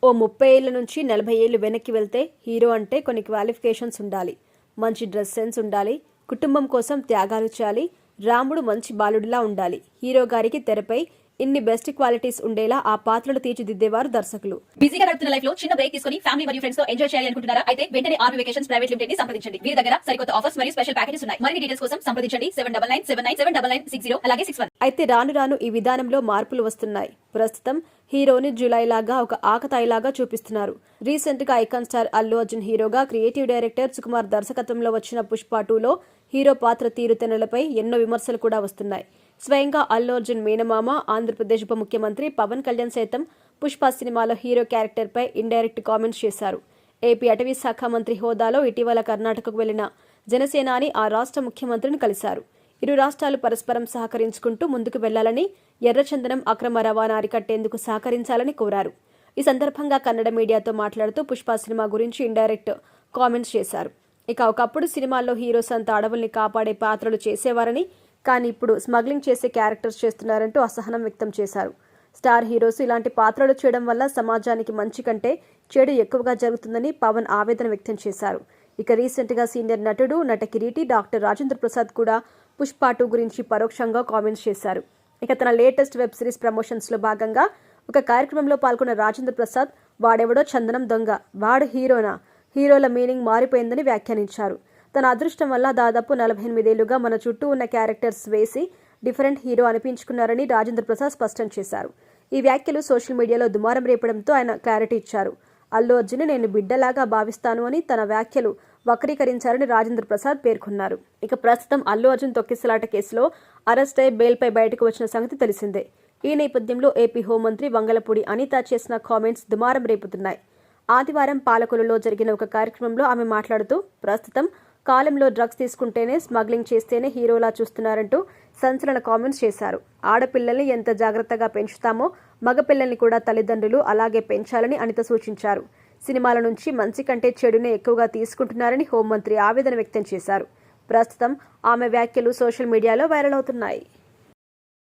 ఓ 30 ఏళ్ల నుంచి 40 ఏళ్లు వెనక్కి వెళ్తే హీరో అంటే కొన్ని క్వాలిఫికేషన్స్ ఉండాలి. మంచి డ్రెస్ సెన్స్ ఉండాలి. కుటుంబం కోసం త్యాగాలు చేయాలి. రాముడు మంచి బాలుడిలా ఉండాలి. హీరో గారికి తెరపై ఇన్ని బెస్ట్ క్వాలిటీస్ ఉండేలా ఆ పాత్రలు తీర్చిదిద్దేవారు దర్శకులు. బిజీగా గడుపుతున్న లైఫ్ లో చిన్న బ్రేక్ తీసుకుని ఫ్యామిలీ మరియు ఫ్రెండ్స్ తో ఎంజాయ్ చేయాలి అనుకుంటున్నారా? అయితే వెంటనే ఆర్వి వెకేషన్స్ ప్రైవేట్ లిమిటెడ్ ని సంప్రదించండి. వీరి దగ్గర సరికొత్త ఆఫర్స్ మరియు స్పెషల్ ప్యాకేజెస్ ఉన్నాయి. మరిన్ని డీటెయిల్స్ కోసం సంప్రదించండి 7997979960 అలాగే 61. అయితే రాను రాను ఈ విధానంలో మార్పులు వస్తున్నాయి. ప్రస్తుతం హీరోని జులై లాగా ఒక ఆకతాయిలాగా చూపిస్తున్నారు. రీసెంట్ గా ఐకాన్ స్టార్ అల్లు అర్జున్ హీరోగా క్రియేటివ్ డైరెక్టర్ సుకుమార్ దర్శకత్వంలో వచ్చిన పుష్ప 2లో హీరో పాత్ర తీరుతెన్నులపై ఎన్నో విమర్శలు కూడా వస్తున్నాయి. స్వయంగా అల్లు అర్జున్ మేనమామ ఆంధ్రప్రదేశ్ ఉప ముఖ్యమంత్రి పవన్ కళ్యాణ్ సైతం పుష్ప సినిమాలో హీరో క్యారెక్టర్ పై ఇండైరెక్ట్ కామెంట్స్ చేశారు. ఏపీ అటవీ శాఖ మంత్రి హోదాలో ఇటీవల కర్ణాటకకు వెళ్లిన జనసేనాని ఆ రాష్ట్ర ముఖ్యమంత్రిని కలిశారు. ఇరు రాష్ట్రాలు పరస్పరం సహకరించుకుంటూ ముందుకు వెళ్లాలని, ఎర్రచందనం అక్రమ రవాణా అరికట్టేందుకు సహకరించాలని కోరారు. ఈ సందర్భంగా కన్నడ మీడియాతో మాట్లాడుతూ పుష్ప సినిమా గురించి ఇండైరెక్ట్ కామెంట్స్ చేశారు. ఇక ఒకప్పుడు సినిమాల్లో హీరోస్ అంతా అడవుల్ని కాపాడే పాత్రలు చేసేవారని, కానీ ఇప్పుడు స్మగ్లింగ్ చేసే క్యారెక్టర్స్ చేస్తున్నారంటూ అసహనం వ్యక్తం చేశారు. స్టార్ హీరోస్ ఇలాంటి పాత్రలు చేయడం వల్ల సమాజానికి మంచి కంటే చెడు ఎక్కువగా జరుగుతుందని పవన్ ఆవేదన వ్యక్తం చేశారు. ఇక రీసెంట్గా సీనియర్ నటుడు, నట కిరీటి డాక్టర్ రాజేంద్ర ప్రసాద్ కూడా పుష్ప 2 గురించి పరోక్షంగా కామెంట్స్ చేశారు. ఇక తన లేటెస్ట్ వెబ్ సిరీస్ ప్రమోషన్స్లో భాగంగా ఒక కార్యక్రమంలో పాల్గొన్న రాజేంద్ర ప్రసాద్ వాడెవడో చందనం దొంగ, వాడు హీరోనా, హీరోల మీనింగ్ మారిపోయిందని వ్యాఖ్యానించారు. తన అదృష్టం వల్ల దాదాపు 48 ఏళ్లుగా మన చుట్టూ ఉన్న క్యారెక్టర్స్ వేసి డిఫరెంట్ హీరో అనిపించుకున్నారని రాజేంద్ర ప్రసాద్ స్పష్టం చేశారు. ఈ వ్యాఖ్యలు సోషల్ మీడియాలో దుమారం రేపడంతో ఆయన క్లారిటీ ఇచ్చారు. అల్లు అర్జున్ నేను బిడ్డలాగా భావిస్తాను అని తన వ్యాఖ్యలు వక్రీకరించారని రాజేంద్ర ప్రసాద్ పేర్కొన్నారు. ఇక ప్రస్తుతం అల్లు అర్జున్ తొక్కిసలాట కేసులో అరెస్ట్ అయి బెయిల్పై బయటకు వచ్చిన సంగతి తెలిసిందే. ఈ నేపథ్యంలో ఏపీ హోంమంత్రి వంగలపూడి అనిత చేసిన కామెంట్స్ దుమారం రేపుతున్నాయి. ఆదివారం పాలకొల్లులో జరిగిన ఒక కార్యక్రమంలో ఆమె మాట్లాడుతూ ప్రస్తుతం కాలంలో డ్రగ్స్ తీసుకుంటేనే, స్మగ్లింగ్ చేస్తేనే హీరోలా చూస్తున్నారంటూ సంచలన కామెంట్స్ చేశారు. ఆడపిల్లల్ని ఎంత జాగ్రత్తగా పెంచుతామో మగపిల్లల్ని కూడా తల్లిదండ్రులు అలాగే పెంచాలని అనిత సూచించారు. సినిమాల నుంచి మంచి కంటే చెడునే ఎక్కువగా తీసుకుంటున్నారని హోంమంత్రి ఆవేదన వ్యక్తం చేశారు. ప్రస్తుతం ఆమె వ్యాఖ్యలు సోషల్ మీడియాలో వైరల్ అవుతున్నాయి.